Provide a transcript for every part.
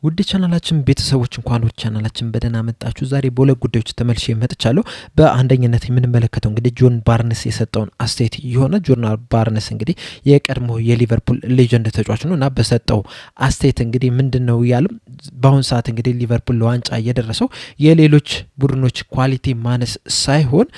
ውድ ቻናላችን ቤተሰቦች እንኳን ወደ ቻናላችን በደህና መጣችሁ። ዛሬ በሁለት ጉዳዮች ተመልሼ መጥቻለሁ። በአንደኝነት የምንመለከተው እንግዲህ ጆን ባርነስ የሰጠውን አስተያየት የሆነ ጆን ባርነስ እንግዲህ የቀድሞ የሊቨርፑል ሌጀንድ ተጫዋች ነውና በሰጠው አስተያየት እንግዲህ ምንድነው ያለው? በአሁን ሰዓት እንግዲህ ሊቨርፑል ለዋንጫ የደረሰው የሌሎች ቡድኖች ኳሊቲ ማነስ ሳይሆን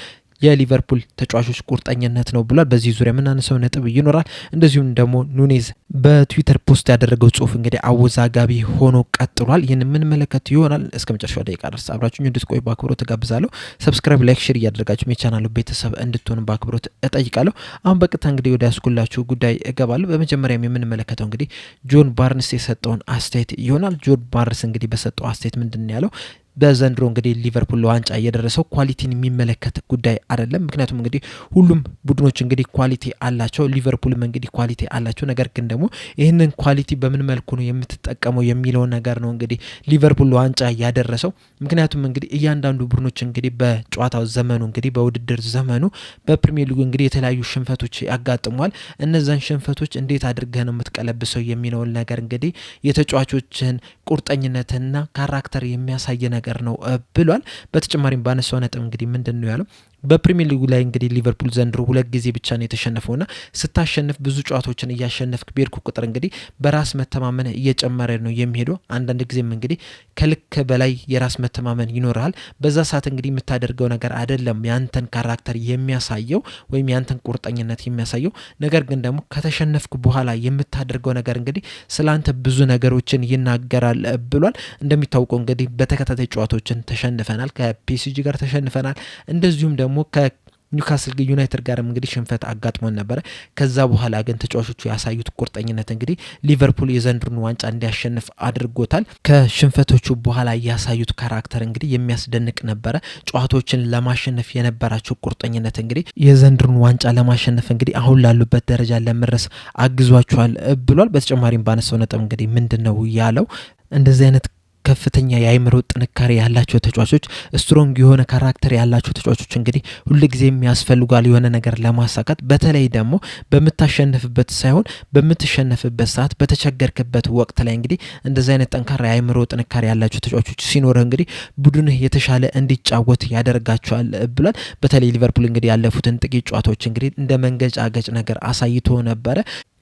የሊቨርፑል ተጫዋቾች ቁርጠኝነት ነው ብሏል። በዚህ ዙሪያ የምናነሳው ነጥብ ይኖራል። እንደዚሁም ደግሞ ኑኔዝ በትዊተር ፖስት ያደረገው ጽሁፍ እንግዲህ አወዛጋቢ ሆኖ ቀጥሏል። ይህን የምንመለከት ይሆናል። እስከ መጨረሻው ደቂቃ ድረስ አብራችሁ እንድትቆዩ በአክብሮት እጋብዛለሁ። ሰብስክራይብ፣ ላይክ፣ ሼር እያደረጋችሁ የቻናሉ ቤተሰብ እንድትሆኑ በአክብሮት እጠይቃለሁ። አሁን በቀጥታ እንግዲህ ወደ ያስኩላችሁ ጉዳይ እገባለሁ። በመጀመሪያም የምንመለከተው እንግዲህ ጆን ባርነስ የሰጠውን አስተያየት ይሆናል። ጆን ባርነስ እንግዲህ በሰጠው አስተያየት ምንድን ያለው? በዘንድሮ እንግዲህ ሊቨርፑል ለዋንጫ እየደረሰው ኳሊቲን የሚመለከት ጉዳይ አይደለም። ምክንያቱም እንግዲህ ሁሉም ቡድኖች እንግዲህ ኳሊቲ አላቸው፣ ሊቨርፑልም እንግዲህ ኳሊቲ አላቸው። ነገር ግን ደግሞ ይህንን ኳሊቲ በምን መልኩ ነው የምትጠቀመው የሚለውን ነገር ነው እንግዲህ ሊቨርፑል ለዋንጫ ያደረሰው። ምክንያቱም እንግዲህ እያንዳንዱ ቡድኖች እንግዲህ በጨዋታው ዘመኑ እንግዲህ በውድድር ዘመኑ በፕሪሚየር ሊጉ እንግዲህ የተለያዩ ሽንፈቶች ያጋጥሟል። እነዛን ሽንፈቶች እንዴት አድርገህ ነው የምትቀለብሰው የሚለውን ነገር እንግዲህ የተጫዋቾችን ቁርጠኝነትና ካራክተር የሚያሳይ ነገር ነው ብሏል። በተጨማሪም ባነሳው ነጥብ እንግዲህ ምንድነው ያለው? በፕሪሚየር ሊጉ ላይ እንግዲህ ሊቨርፑል ዘንድሮ 2 ጊዜ ብቻ ነው የተሸነፈውና ስታሸንፍ ብዙ ጨዋታዎችን እያሸነፍክ በርኩ ቁጥር እንግዲህ በራስ መተማመን እየጨመረ ነው የሚሄደው። አንዳንድ ጊዜም እንግዲህ ከልክ በላይ የራስ መተማመን ይኖርሃል። በዛ ሰዓት እንግዲህ የምታደርገው ነገር አይደለም ያንተን ካራክተር የሚያሳየው ወይም ያንተን ቁርጠኝነት የሚያሳየው። ነገር ግን ደግሞ ከተሸነፍክ በኋላ የምታደርገው ነገር እንግዲህ ስላንተ ብዙ ነገሮችን ይናገራል ብሏል። እንደሚታወቀው እንግዲህ በተከታታይ ጨዋታዎችን ተሸንፈናል። ከፒኤስጂ ጋር ተሸንፈናል። እንደዚሁም ደግሞ ከኒውካስል ዩናይትድ ጋርም እንግዲህ ሽንፈት አጋጥሞን ነበረ። ከዛ በኋላ ግን ተጫዋቾቹ ያሳዩት ቁርጠኝነት እንግዲህ ሊቨርፑል የዘንድሮን ዋንጫ እንዲያሸንፍ አድርጎታል። ከሽንፈቶቹ በኋላ ያሳዩት ካራክተር እንግዲህ የሚያስደንቅ ነበረ። ጨዋታዎችን ለማሸነፍ የነበራቸው ቁርጠኝነት እንግዲህ የዘንድሮን ዋንጫ ለማሸነፍ እንግዲህ አሁን ላሉበት ደረጃ ለመድረስ አግዟቸዋል ብሏል። በተጨማሪም ባነሳው ነጥብ እንግዲህ ምንድነው ያለው? እንደዚህ አይነት ከፍተኛ የአይምሮ ጥንካሬ ያላቸው ተጫዋቾች፣ ስትሮንግ የሆነ ካራክተር ያላቸው ተጫዋቾች እንግዲህ ሁልጊዜም ያስፈልጋል የሆነ ነገር ለማሳካት። በተለይ ደግሞ በምታሸንፍበት ሳይሆን በምትሸነፍበት ሰዓት፣ በተቸገርክበት ወቅት ላይ እንግዲህ እንደዚህ አይነት ጠንካራ የአይምሮ ጥንካሬ ያላቸው ተጫዋቾች ሲኖርህ እንግዲህ ቡድንህ የተሻለ እንዲጫወት ያደርጋቸዋል ብሏል። በተለይ ሊቨርፑል እንግዲህ ያለፉትን ጥቂት ጨዋታዎች እንግዲህ እንደ መንገጫገጭ ነገር አሳይቶ ነበረ።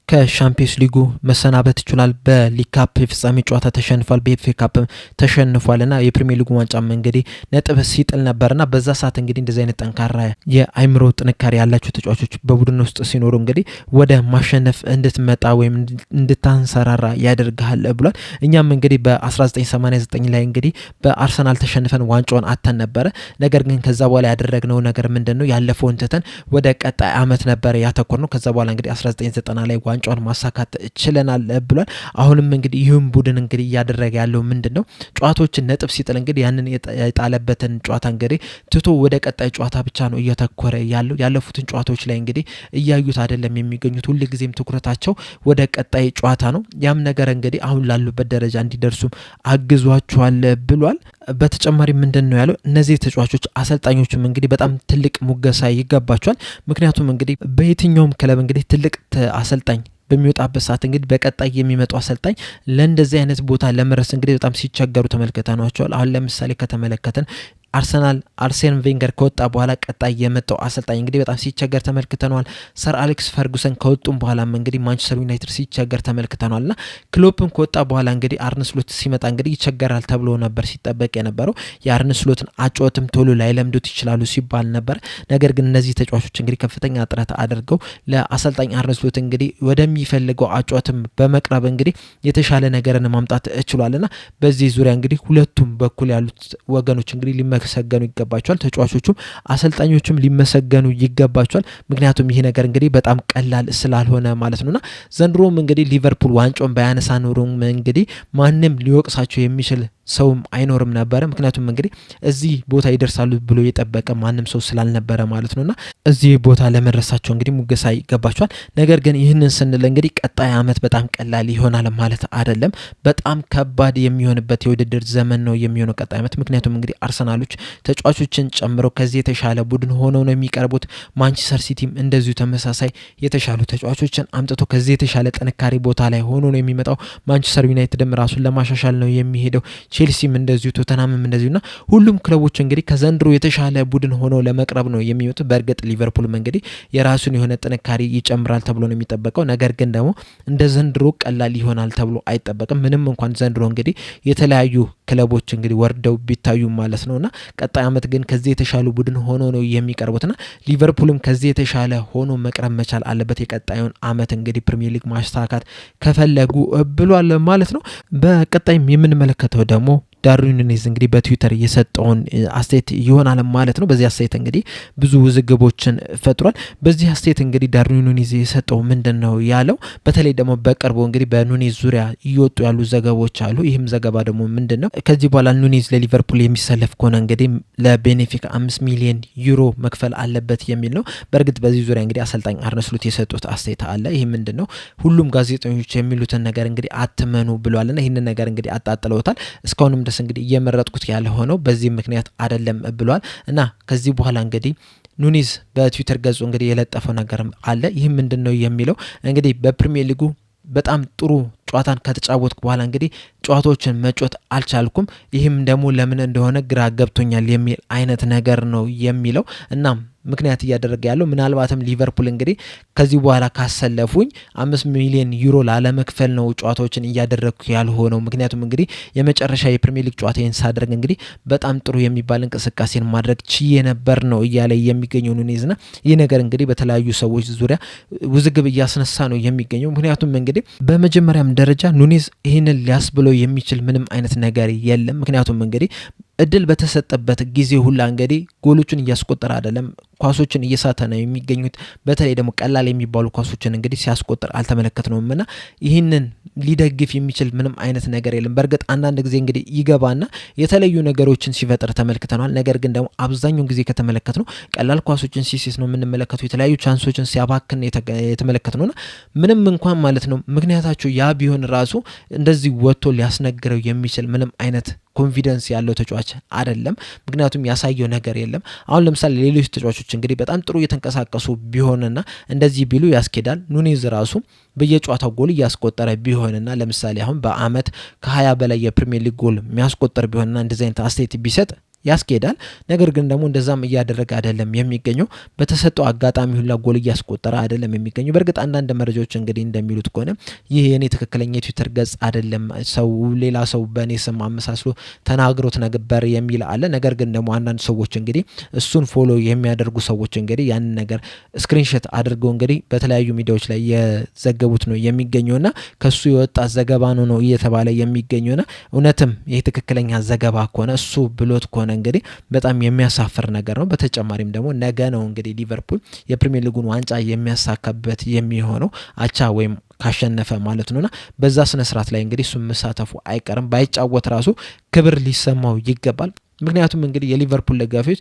ከሻምፒዮንስ ሊጉ መሰናበት ይችላል። በሊግ ካፕ የፍጻሜ ጨዋታ ተሸንፏል። በኤፍኤ ካፕ ተሸንፏልና የፕሪሚየር ሊጉ ዋንጫም እንግዲህ ነጥብ ሲጥል ነበርና በዛ ሰዓት እንግዲህ እንደዚህ አይነት ጠንካራ የአይምሮ ጥንካሬ ያላቸው ተጫዋቾች በቡድን ውስጥ ሲኖሩ እንግዲህ ወደ ማሸነፍ እንድትመጣ ወይም እንድታንሰራራ ያደርጋል ብሏል። እኛም እንግዲህ በ1989 ላይ እንግዲህ በአርሰናል ተሸንፈን ዋንጫውን አተን ነበረ። ነገር ግን ከዛ በኋላ ያደረግነው ነገር ምንድነው? ያለፈውን ትተን ወደ ቀጣይ አመት ነበረ ያተኮርነው። ከዛ በኋላ እንግዲህ 1990 ላይ ዋንጫውን ማሳካት ችለናል ብሏል። አሁንም እንግዲህ ይህም ቡድን እንግዲህ እያደረገ ያለው ምንድነው? ጨዋታዎችን ነጥብ ሲጥል እንግዲህ ያንን የጣለበትን ጨዋታ እንግዲህ ትቶ ወደ ቀጣይ ጨዋታ ብቻ ነው እያተኮረ ያለው። ያለፉትን ጨዋታዎች ላይ እንግዲህ እያዩት አይደለም የሚገኙት። ሁልጊዜም ትኩረታቸው ወደ ቀጣይ ጨዋታ ነው። ያም ነገር እንግዲህ አሁን ላሉበት ደረጃ እንዲደርሱም አግዟቸዋል ብሏል። በተጨማሪ ምንድነው ያለው? እነዚህ ተጫዋቾች አሰልጣኞችም እንግዲህ በጣም ትልቅ ሙገሳ ይገባቸዋል። ምክንያቱም እንግዲህ በየትኛውም ክለብ እንግዲህ ትልቅ አሰልጣኝ በሚወጣበት ሰዓት እንግዲህ በቀጣይ የሚመጡ አሰልጣኝ ለእንደዚህ አይነት ቦታ ለመድረስ እንግዲህ በጣም ሲቸገሩ ተመልክተናቸዋል። አሁን ለምሳሌ ከተመለከተን አርሴን ቬንገር ከወጣ በኋላ ቀጣይ የመጣው አሰልጣኝ እንግዲህ በጣም ሲቸገር ተመልክተናል። ሰር አሌክስ ፈርጉሰን ከወጡም በኋላም እንግዲህ ማንቸስተር ዩናይትድ ሲቸገር ተመልክተናልና ክሎፕም ከወጣ በኋላ እንግዲህ አርነ ስሎት ሲመጣ እንግዲህ ይቸገራል ተብሎ ነበር ሲጠበቅ የነበረው። የአርነ ስሎትን አጨዋወትም ቶሎ ላይለምዱት ይችላሉ ሲባል ነበር። ነገር ግን እነዚህ ተጫዋቾች እንግዲህ ከፍተኛ ጥረት አድርገው ለአሰልጣኝ አርነ ስሎት እንግዲህ ወደሚፈልገው አጨዋወትም በመቅረብ እንግዲህ የተሻለ ነገርን ማምጣት ችሏልና በዚህ ዙሪያ እንግዲህ ሁለቱም በኩል ያሉት ወገኖች እንግዲህ ሊመሰገኑ ይገባቸዋል። ተጫዋቾቹም አሰልጣኞቹም ሊመሰገኑ ይገባቸዋል። ምክንያቱም ይሄ ነገር እንግዲህ በጣም ቀላል ስላልሆነ ማለት ነውና ዘንድሮም እንግዲህ ሊቨርፑል ዋንጫውን ባያነሳ ኖሮም እንግዲህ ማንም ሊወቅሳቸው የሚችል ሰውም አይኖርም ነበረ። ምክንያቱም እንግዲህ እዚህ ቦታ ይደርሳሉ ብሎ የጠበቀ ማንም ሰው ስላልነበረ ማለት ነውና እዚህ ቦታ ለመድረሳቸው እንግዲህ ሙገሳ ይገባቸዋል። ነገር ግን ይህንን ስንል እንግዲህ ቀጣይ አመት በጣም ቀላል ይሆናል ማለት አይደለም። በጣም ከባድ የሚሆንበት የውድድር ዘመን ነው የሚሆነው ቀጣይ አመት። ምክንያቱም እንግዲህ አርሰናሎች ተጫዋቾችን ጨምሮ ከዚህ የተሻለ ቡድን ሆነው ነው የሚቀርቡት። ማንቸስተር ሲቲም እንደዚሁ ተመሳሳይ የተሻሉ ተጫዋቾችን አምጥቶ ከዚህ የተሻለ ጥንካሬ ቦታ ላይ ሆኖ ነው የሚመጣው። ማንቸስተር ዩናይትድም ራሱን ለማሻሻል ነው የሚሄደው። ቼልሲም እንደዚሁ፣ ቶተናምም እንደዚሁና ሁሉም ክለቦች እንግዲህ ከዘንድሮ የተሻለ ቡድን ሆነው ለመቅረብ ነው የሚመጡት። በእርግጥ ሊቨርፑልም እንግዲህ የራሱን የሆነ ጥንካሬ ይጨምራል ተብሎ ነው የሚጠበቀው። ነገር ግን ደግሞ እንደ ዘንድሮ ቀላል ይሆናል ተብሎ አይጠበቅም። ምንም እንኳን ዘንድሮ እንግዲህ የተለያዩ ክለቦች እንግዲህ ወርደው ቢታዩ ማለት ነውና ቀጣይ አመት ግን ከዚህ የተሻሉ ቡድን ሆኖ ነው የሚቀርቡትና ሊቨርፑልም ከዚህ የተሻለ ሆኖ መቅረብ መቻል አለበት። የቀጣዩን አመት እንግዲህ ፕሪሚየር ሊግ ማስተካከል ከፈለጉ ብሏል ማለት ነው። በቀጣይም የምንመለከተው ደግሞ ዳርዊን ኑኔዝ እንግዲህ በትዊተር የሰጠውን አስተያየት ይሆናል ማለት ነው። በዚህ አስተያየት እንግዲህ ብዙ ውዝግቦችን ፈጥሯል። በዚህ አስተያየት እንግዲህ ዳርዊን ኑኔዝ የሰጠው ምንድነው ያለው? በተለይ ደግሞ በቅርቡ እንግዲህ በኑኔዝ ዙሪያ እየወጡ ያሉ ዘገባዎች አሉ። ይህም ዘገባ ደግሞ ምንድነው ከዚህ በኋላ ኑኔዝ ለሊቨርፑል የሚሰለፍ ከሆነ እንግዲህ ለቤኔፊካ 5 ሚሊዮን ዩሮ መክፈል አለበት የሚል ነው። በእርግጥ በዚህ ዙሪያ እንግዲህ አሰልጣኝ አርነ ስሎት የሰጡት አስተያየት አለ። ይህ ምንድነው ሁሉም ጋዜጠኞች የሚሉትን ነገር እንግዲህ አትመኑ ብሏልና ይህንን ነገር እንግዲህ አጣጥለውታል። እስካሁንም ድረስ እንግዲህ እየመረጥኩት ያለ ሆነው በዚህ ምክንያት አይደለም ብሏል። እና ከዚህ በኋላ እንግዲህ ኑኔዝ በትዊተር ገጹ እንግዲህ የለጠፈው ነገር አለ። ይህ ምንድነው የሚለው እንግዲህ በፕሪሚየር ሊጉ በጣም ጥሩ ጨዋታን ከተጫወትኩ በኋላ እንግዲህ ጨዋታዎችን መጮት አልቻልኩም። ይህም ደግሞ ለምን እንደሆነ ግራ ገብቶኛል የሚል አይነት ነገር ነው የሚለው። እናም ምክንያት እያደረገ ያለው ምናልባትም ሊቨርፑል እንግዲህ ከዚህ በኋላ ካሰለፉኝ 5 ሚሊዮን ዩሮ ላለመክፈል ነው ጨዋታዎችን እያደረግኩ ያልሆነው። ምክንያቱም እንግዲህ የመጨረሻ የፕሪሚየር ሊግ ጨዋታዬን ሳደርግ እንግዲህ በጣም ጥሩ የሚባል እንቅስቃሴን ማድረግ ችዬ ነበር ነው እያለ የሚገኘው ኑኔዝና ይህ ነገር እንግዲህ በተለያዩ ሰዎች ዙሪያ ውዝግብ እያስነሳ ነው የሚገኘው። ምክንያቱም እንግዲህ በመጀመሪያም ደረጃ ኑኔዝ ይህንን ሊያስብለው የሚችል ምንም አይነት ነገር የለም። ምክንያቱም እንግዲህ እድል በተሰጠበት ጊዜ ሁላ እንግዲህ ጎሎችን እያስቆጠረ አይደለም፣ ኳሶችን እየሳተ ነው የሚገኙት። በተለይ ደግሞ ቀላል የሚባሉ ኳሶችን እንግዲህ ሲያስቆጥር አልተመለከትነውምና ይህንን ሊደግፍ የሚችል ምንም አይነት ነገር የለም። በእርግጥ አንዳንድ ጊዜ እንግዲህ ይገባና የተለዩ ነገሮችን ሲፈጥር ተመልክተናል። ነገር ግን ደግሞ አብዛኛውን ጊዜ ከተመለከትነው ቀላል ኳሶችን ሲሲስ ነው የምንመለከተው፣ የተለያዩ ቻንሶችን ሲያባክን የተመለከትነውና ምንም እንኳን ማለት ነው ምክንያታቸው ያ ቢሆን ራሱ እንደዚህ ወጥቶ ሊያስነግረው የሚችል ምንም አይነት ኮንፊደንስ ያለው ተጫዋች አይደለም። ምክንያቱም ያሳየው ነገር የለም። አሁን ለምሳሌ ሌሎች ተጫዋቾች እንግዲህ በጣም ጥሩ እየተንቀሳቀሱ ቢሆንና እንደዚህ ቢሉ ያስኬዳል። ኑኔዝ ራሱ በየጨዋታው ጎል እያስቆጠረ ቢሆንና ለምሳሌ አሁን በአመት ከ20 በላይ የፕሪሚየር ሊግ ጎል የሚያስቆጠር ቢሆንና እንደዚህ አይነት አስተያየት ቢሰጥ ያስኬዳል። ነገር ግን ደግሞ እንደዛም እያደረገ አይደለም የሚገኘው። በተሰጠው አጋጣሚ ሁላ ጎል እያስቆጠረ አይደለም የሚገኘው። በእርግጥ አንዳንድ መረጃዎች እንግዲህ እንደሚሉት ከሆነ ይህ የኔ ትክክለኛ የትዊተር ገጽ አይደለም፣ ሰው ሌላ ሰው በእኔ ስም አመሳስሎ ተናግሮት ነበር የሚል አለ። ነገር ግን ደግሞ አንዳንድ ሰዎች እንግዲህ እሱን ፎሎ የሚያደርጉ ሰዎች እንግዲህ ያንን ነገር ስክሪንሾት አድርገው እንግዲህ በተለያዩ ሚዲያዎች ላይ የዘገቡት ነው የሚገኘውና ከሱ የወጣ ዘገባ ነው እየተባለ የሚገኘውና እውነትም ይህ ትክክለኛ ዘገባ ከሆነ እሱ ብሎት ከሆነ እንግዲህ በጣም የሚያሳፍር ነገር ነው። በተጨማሪም ደግሞ ነገ ነው እንግዲህ ሊቨርፑል የፕሪሚየር ሊጉን ዋንጫ የሚያሳካበት የሚሆነው አቻ ወይም ካሸነፈ ማለት ነውና በዛ ስነ ስርዓት ላይ እንግዲህ እሱ መሳተፉ አይቀርም። ባይጫወት ራሱ ክብር ሊሰማው ይገባል። ምክንያቱም እንግዲህ የሊቨርፑል ደጋፊዎች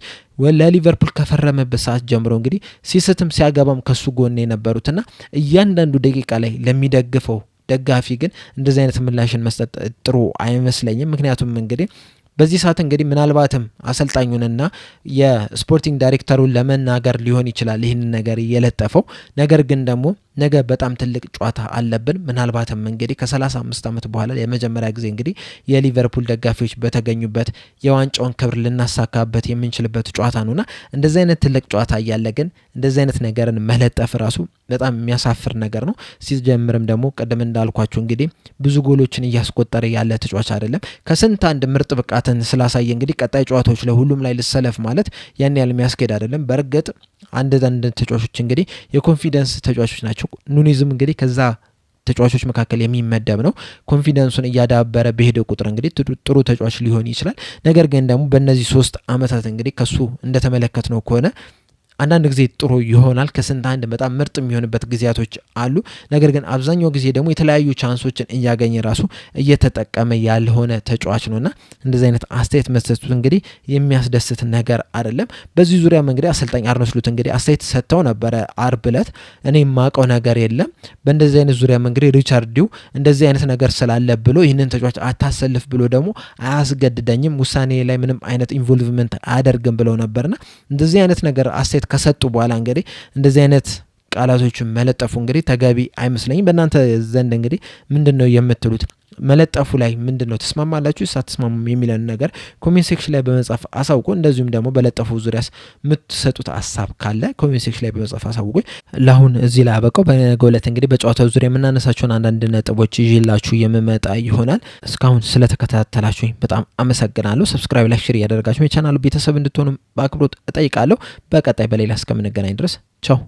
ለሊቨርፑል ከፈረመበት ሰዓት ጀምሮ እንግዲህ ሲስትም ሲያገባም ከሱ ጎን የነበሩትና እያንዳንዱ ደቂቃ ላይ ለሚደግፈው ደጋፊ ግን እንደዚህ አይነት ምላሽን መስጠት ጥሩ አይመስለኝም። ምክንያቱም እንግዲህ በዚህ ሰዓት እንግዲህ ምናልባትም አሰልጣኙንና የስፖርቲንግ ዳይሬክተሩን ለመናገር ሊሆን ይችላል ይህንን ነገር የለጠፈው። ነገር ግን ደግሞ ነገ በጣም ትልቅ ጨዋታ አለብን። ምናልባትም እንግዲህ ከ35 ዓመት በኋላ የመጀመሪያ ጊዜ እንግዲህ የሊቨርፑል ደጋፊዎች በተገኙበት የዋንጫውን ክብር ልናሳካበት የምንችልበት ጨዋታ ነውና እንደዚህ አይነት ትልቅ ጨዋታ እያለ ግን እንደዚህ አይነት ነገርን መለጠፍ ራሱ በጣም የሚያሳፍር ነገር ነው። ሲጀምርም ደግሞ ቀደም እንዳልኳችሁ እንግዲህ ብዙ ጎሎችን እያስቆጠረ ያለ ተጫዋች አይደለም። ከስንት አንድ ምርጥ ብቃትን ስላሳየ እንግዲህ ቀጣይ ጨዋታዎች ለሁሉም ላይ ልሰለፍ ማለት ያን ያህል የሚያስኬድ አይደለም። በእርግጥ አንድ ተጫዋቾች እንግዲህ የኮንፊደንስ ተጫዋቾች ናቸው። ኑኔዝም እንግዲህ ከዛ ተጫዋቾች መካከል የሚመደብ ነው። ኮንፊደንሱን እያዳበረ በሄደ ቁጥር እንግዲህ ጥሩ ተጫዋች ሊሆን ይችላል። ነገር ግን ደግሞ በእነዚህ 3 አመታት እንግዲህ ከሱ እንደተመለከትነው ከሆነ አንዳንድ ጊዜ ጥሩ ይሆናል፣ ከስንት አንድ በጣም ምርጥ የሚሆንበት ጊዜያቶች አሉ። ነገር ግን አብዛኛው ጊዜ ደግሞ የተለያዩ ቻንሶችን እያገኘ ራሱ እየተጠቀመ ያልሆነ ተጫዋች ነውና እንደዚህ አይነት አስተያየት መስጠቱ እንግዲህ የሚያስደስት ነገር አይደለም። በዚህ ዙሪያ እንግዲህ አሰልጣኝ አርነ ስሎት እንግዲህ አስተያየት ሰጥተው ነበረ አርብ ዕለት። እኔ የማውቀው ነገር የለም በእንደዚህ አይነት ዙሪያ እንግዲህ ሪቻርድ ዲው እንደዚህ አይነት ነገር ስላለ ብሎ ይህንን ተጫዋች አታሰልፍ ብሎ ደግሞ አያስገድደኝም፣ ውሳኔ ላይ ምንም አይነት ኢንቮልቭመንት አያደርግም ብለው ነበርና እንደዚህ አይነት ነገር አስተያየት ከሰጡ በኋላ እንግዲህ እንደዚህ አይነት ቃላቶችን መለጠፉ እንግዲህ ተገቢ አይመስለኝም። በእናንተ ዘንድ እንግዲህ ምንድን ነው የምትሉት? መለጠፉ ላይ ምንድን ነው ተስማማላችሁ ሳትስማሙ የሚለን ነገር ኮሜንት ሴክሽን ላይ በመጻፍ አሳውቁ። እንደዚሁም ደግሞ በለጠፉ ዙሪያስ የምትሰጡት ሀሳብ ካለ ኮሜንት ሴክሽን ላይ በመጻፍ አሳውቁ። ለአሁን እዚህ ላይ አበቃው። በነገው ዕለት እንግዲህ በጨዋታው ዙሪያ የምናነሳቸውን አንዳንድ ነጥቦች ይዤላችሁ የምመጣ ይሆናል። እስካሁን ስለተከታተላችሁኝ በጣም አመሰግናለሁ። ሰብስክራይብ፣ ላይክ፣ ሼር እያደረጋችሁ የቻናሉ ቤተሰብ እንድትሆኑ በአክብሮት እጠይቃለሁ። በቀጣይ በሌላ እስከምንገናኝ ድረስ ቻው።